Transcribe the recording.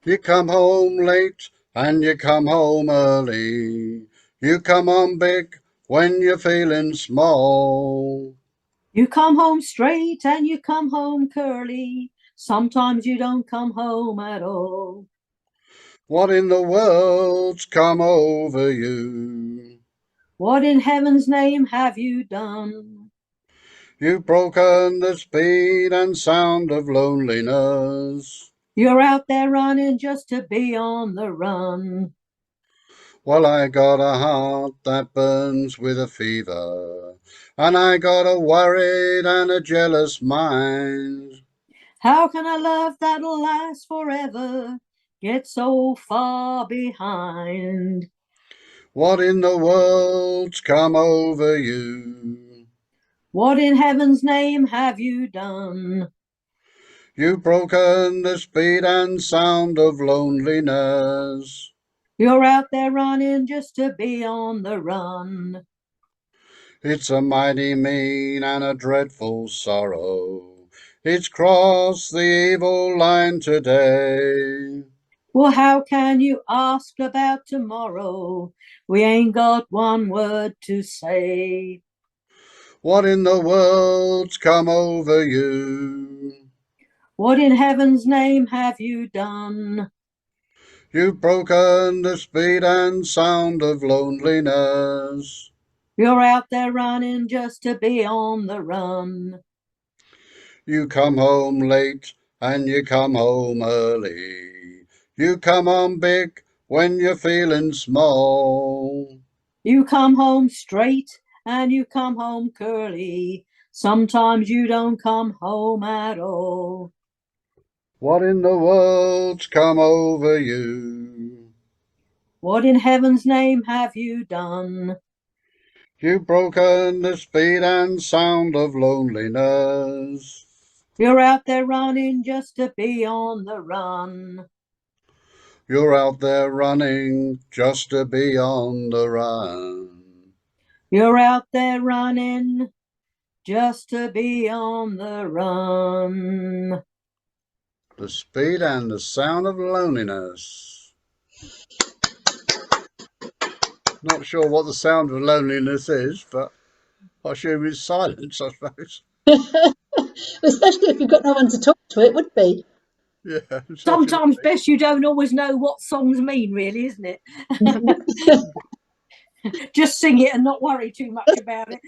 You come home late and you come home early. You come on big when you're feeling small. You come home straight and you come home curly. Sometimes you don't come home at all. What in the world's come over you? What in heaven's name have you done? You've broken the speed and sound of loneliness. You're out there running just to be on the run. Well, I got a heart that burns with a fever, and I got a worried and a jealous mind. How can a love that'll last forever get so far behind? What in the world's come over you? What in heaven's name have you done? You've broken the speed and sound of loneliness. You're out there running just to be on the run. It's a mighty mean and a dreadful sorrow. It's crossed the evil line today. Well, how can you ask about tomorrow? We ain't got one word to say. What in the world's come over you? What in heaven's name have you done? You've broken the speed and sound of loneliness. You're out there running just to be on the run. You come home late and you come home early. You come on big when you're feeling small. You come home straight and you come home curly. Sometimes you don't come home at all. What in the world's come over you? What in heaven's name have you done? You've broken the speed and sound of loneliness. You're out there running just to be on the run. You're out there running just to be on the run. You're out there running just to be on the run. The speed and the sound of loneliness. Not sure what the sound of loneliness is, but I assume it's silence, I suppose. Especially if you've got no one to talk to, it would be. Yeah, Sometimes best you don't always know what songs mean, really, isn't it? Just sing it and not worry too much about it.